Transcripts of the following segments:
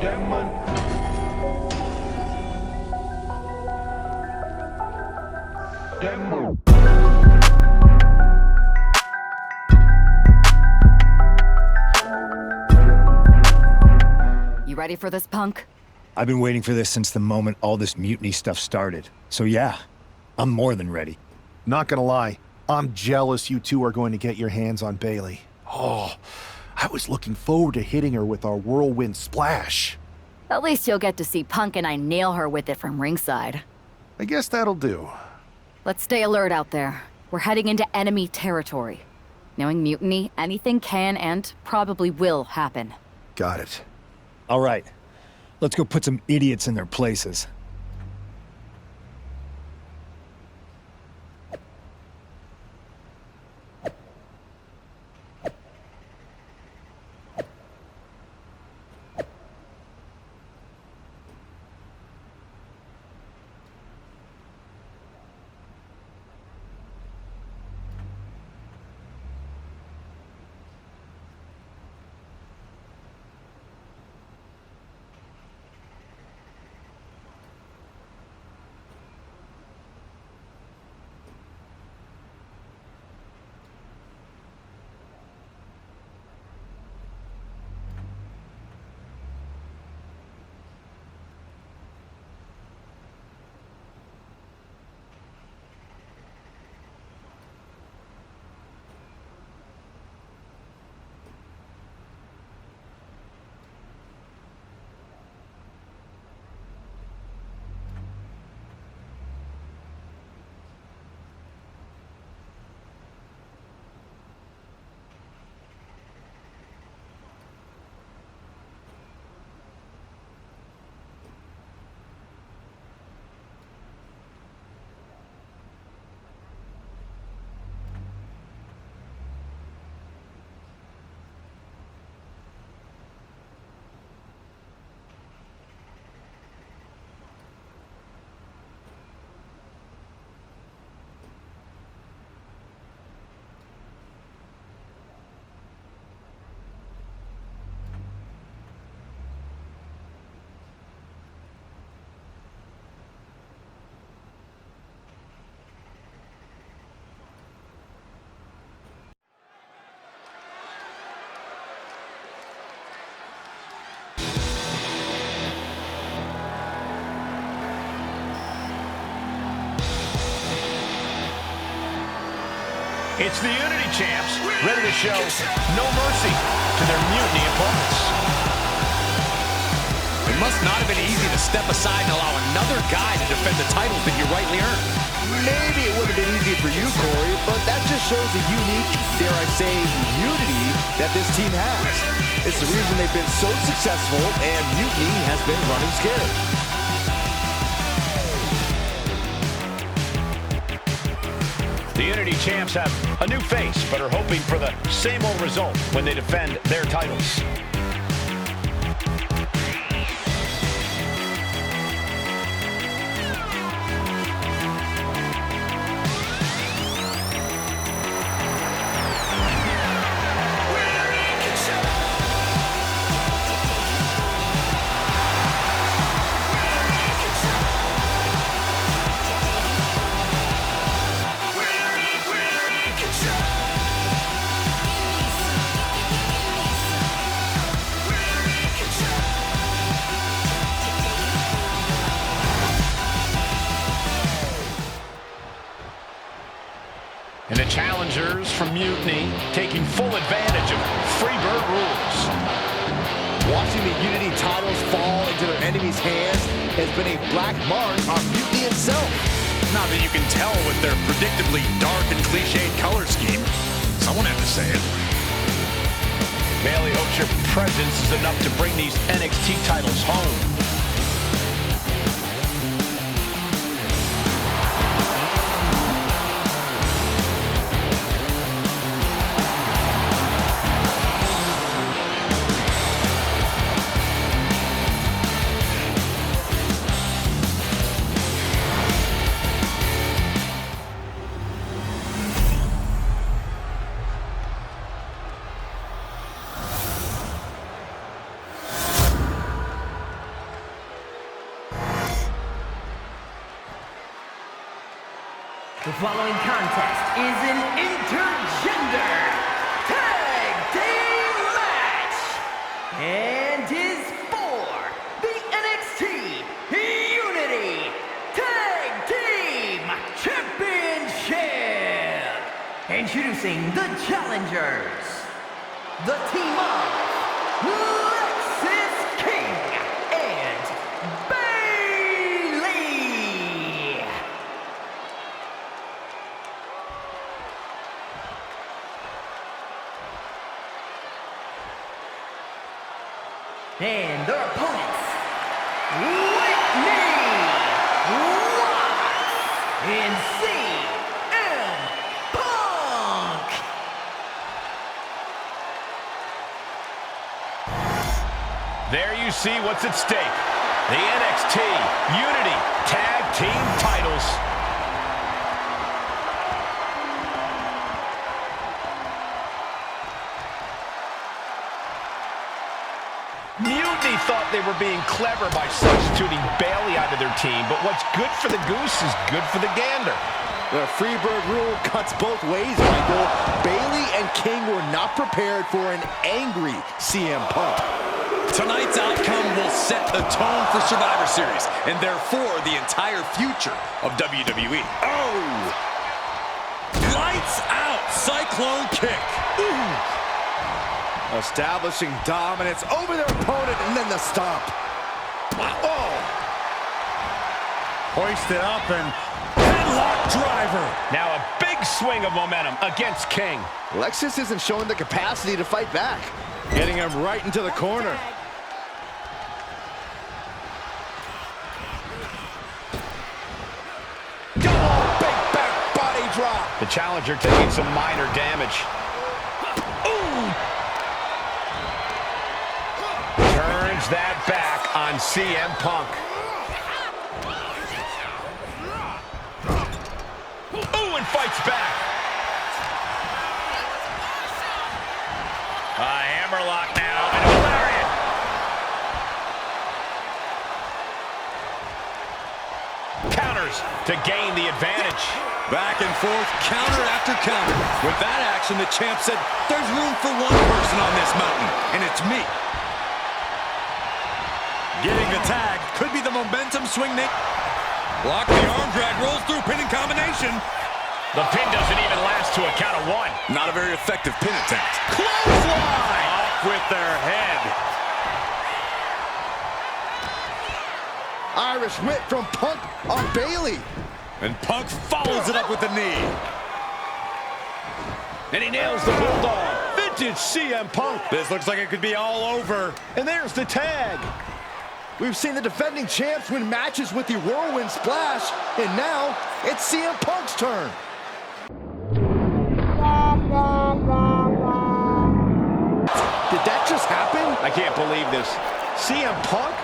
You ready for this, punk? I've been waiting for this since the moment all this mutiny stuff started. So yeah, I'm more than ready. Not gonna lie, I'm jealous you two are going to get your hands on Bayley. Oh, I was looking forward to hitting her with our whirlwind splash. At least you'll get to see Punk and I nail her with it from ringside. I guess that'll do. Let's stay alert out there. We're heading into enemy territory. Knowing Mutiny, anything can and probably will happen. Got it. All right, let's go put some idiots in their places. It's the Unity Champs, ready to show no mercy to their Mutiny opponents. It must not have been easy to step aside and allow another guy to defend the titles that you rightly earned. Maybe it would have been easy for you, Corey, but that just shows the unique, dare I say, unity that this team has. It's the reason they've been so successful, and Mutiny has been running scared. The Unity Champs have a new face, but are hoping for the same old result when they defend their titles. And the challengers from Mutiny taking full advantage of Freebird rules. Watching the Unity titles fall into their enemies' hands has been a black mark on Mutiny itself. Not that you can tell with their predictably dark and cliched color scheme. Someone had to say it. Bayley hopes your presence is enough to bring these NXT titles home. The following contest is an intergender tag team match and is for the NXT Unity Tag Team Championship. Introducing the challengers, the team of Lexus King and Bayley. And their opponents, Whitney, and CM Punk. There you see what's at stake. The NXT Unity Tag Team titles. Mutiny thought they were being clever by substituting Bayley out of their team, but what's good for the goose is good for the gander. The Freebird rule cuts both ways, Michael. Bayley and King were not prepared for an angry CM Punk. Tonight's outcome will set the tone for Survivor Series, and therefore the entire future of WWE. Oh! Lights out, Cyclone kick. Ooh. Establishing dominance over their opponent, and then the stomp. Oh! Hoisted up and headlock driver. Now a big swing of momentum against King. Lexus isn't showing the capacity to fight back. Getting him right into the corner. Oh, big back body drop. The challenger taking some minor damage. Ooh! Turns that back on CM Punk. Ooh, and fights back. A hammerlock now, and a lariat. Counters to gain the advantage. Back and forth, counter after counter. With that action, the champ said, there's room for one person on this mountain, and it's me. Getting the tag could be the momentum swing. Block the arm drag, rolls through pinning combination. The pin doesn't even last to a count of one. Not a very effective pin attempt. Clothesline! Off with their head. Irish whip from Punk on Bayley. And Punk follows it up with the knee. And he nails the bulldog. Vintage CM Punk. This looks like it could be all over. And there's the tag. We've seen the defending champs win matches with the whirlwind splash, and now it's CM Punk's turn. Did that just happen? I can't believe this. CM Punk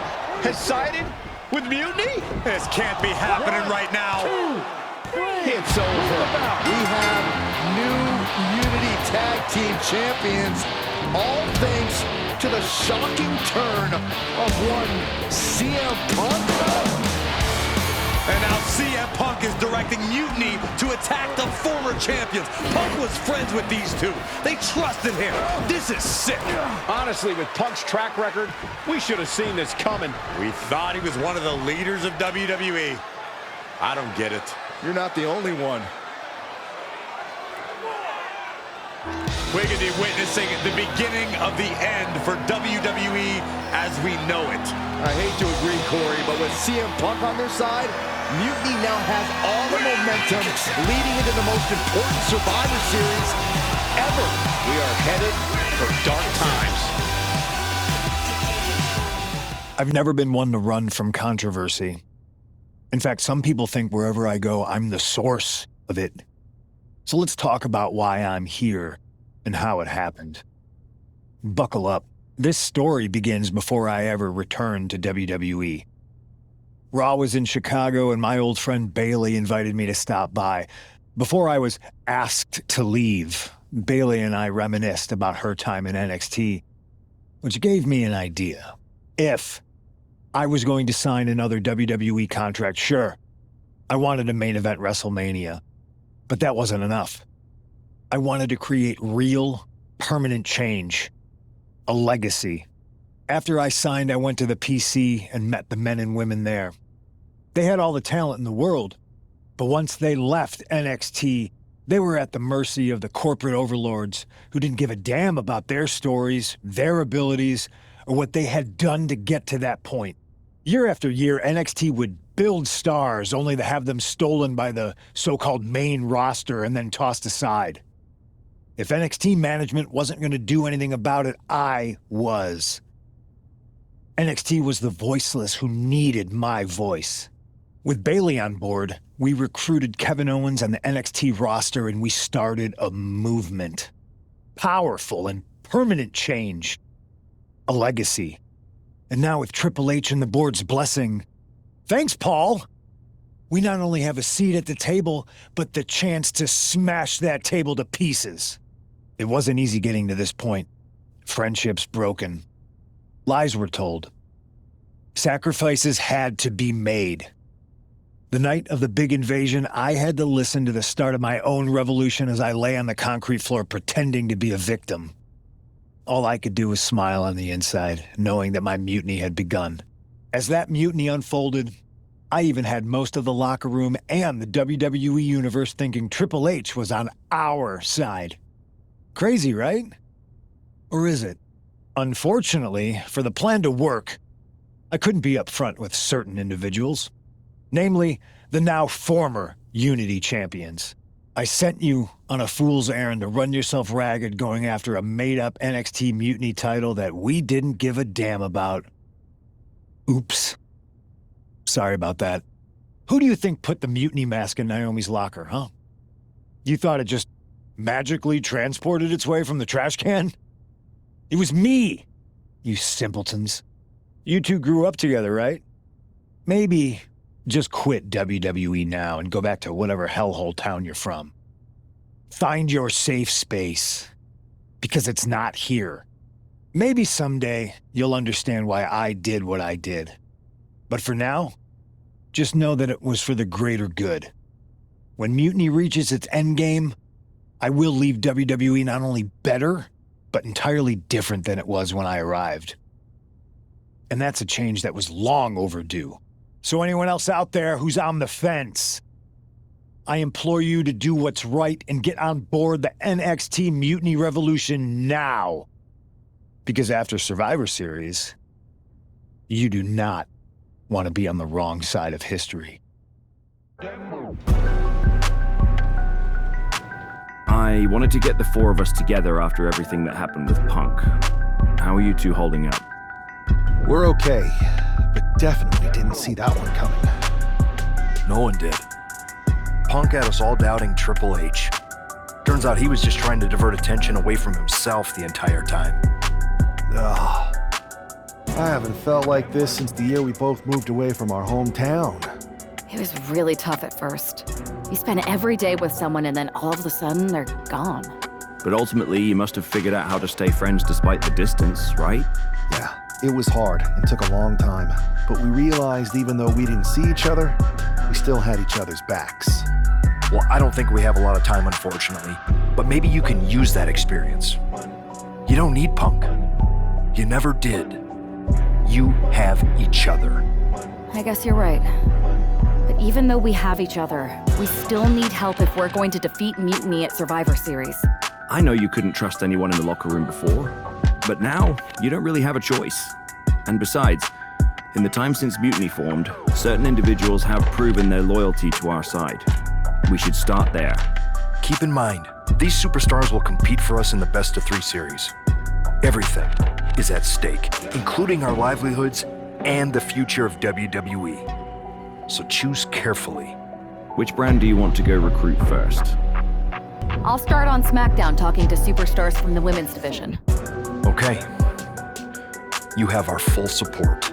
has sided with Mutiny? This can't be happening right now. It's over. We have new Unity Tag Team Champions, all thanks to the shocking turn of one CM Punk. And now CM Punk is directing Mutiny to attack the former champions. Punk was friends with these two. They trusted him. This is sick. Honestly, with Punk's track record, we should have seen this coming. We thought he was one of the leaders of WWE. I don't get it. You're not the only one. We could be witnessing the beginning of the end for WWE as we know it. I hate to agree, Corey, but with CM Punk on their side, Mutiny now has all the momentum leading into the most important Survivor Series ever. We are headed for dark times. I've never been one to run from controversy. In fact, some people think wherever I go, I'm the source of it. So let's talk about why I'm here and how it happened. Buckle up. This story begins before I ever returned to WWE. Raw was in Chicago and my old friend Bayley invited me to stop by. Before I was asked to leave, Bayley and I reminisced about her time in NXT, which gave me an idea. If I was going to sign another WWE contract, sure, I wanted a main event WrestleMania. But that wasn't enough. I wanted to create real, permanent change. A legacy. After I signed, I went to the PC and met the men and women there. They had all the talent in the world, but once they left NXT, they were at the mercy of the corporate overlords who didn't give a damn about their stories, their abilities, or what they had done to get to that point. Year after year, NXT would build stars only to have them stolen by the so-called main roster and then tossed aside. If NXT management wasn't going to do anything about it, I was. NXT was the voiceless who needed my voice. With Bayley on board, we recruited Kevin Owens and the NXT roster and we started a movement. Powerful and permanent change. A legacy. And now with Triple H and the board's blessing, thanks, Paul! We not only have a seat at the table, but the chance to smash that table to pieces. It wasn't easy getting to this point. Friendships broken. Lies were told. Sacrifices had to be made. The night of the big invasion, I had to listen to the start of my own revolution as I lay on the concrete floor pretending to be a victim. All I could do was smile on the inside, knowing that my mutiny had begun. As that mutiny unfolded, I even had most of the locker room and the WWE Universe thinking Triple H was on our side. Crazy, right? Or is it? Unfortunately, for the plan to work, I couldn't be upfront with certain individuals. Namely, the now former Unity champions. I sent you on a fool's errand to run yourself ragged going after a made-up NXT Mutiny title that we didn't give a damn about. Oops. Sorry about that. Who do you think put the Mutiny mask in Naomi's locker, huh? You thought it just magically transported its way from the trash can? It was me, you simpletons. You two grew up together, right? Maybe just quit WWE now and go back to whatever hellhole town you're from. Find your safe space, because it's not here. Maybe someday you'll understand why I did what I did. But for now, just know that it was for the greater good. When Mutiny reaches its endgame, I will leave WWE not only better, but entirely different than it was when I arrived. And that's a change that was long overdue. So anyone else out there who's on the fence, I implore you to do what's right and get on board the NXT Mutiny Revolution now. Because after Survivor Series, you do not want to be on the wrong side of history. I wanted to get the four of us together after everything that happened with Punk. How are you two holding up? We're okay, but definitely didn't see that one coming. No one did. Punk had us all doubting Triple H. Turns out he was just trying to divert attention away from himself the entire time. Ugh. I haven't felt like this since the year we both moved away from our hometown. It was really tough at first. You spend every day with someone and then all of a sudden they're gone. But ultimately, you must have figured out how to stay friends despite the distance, right? Yeah, it was hard and took a long time. But we realized even though we didn't see each other, we still had each other's backs. Well, I don't think we have a lot of time, unfortunately. But maybe you can use that experience. You don't need Punk. You never did. You have each other. I guess you're right. But even though we have each other, we still need help if we're going to defeat Mutiny at Survivor Series. I know you couldn't trust anyone in the locker room before, but now you don't really have a choice. And besides, in the time since Mutiny formed, certain individuals have proven their loyalty to our side. We should start there. Keep in mind, these superstars will compete for us in the best-of-3 series. Everything is at stake, including our livelihoods and the future of WWE. So choose carefully. Which brand do you want to go recruit first? I'll start on SmackDown talking to superstars from the women's division. Okay. You have our full support.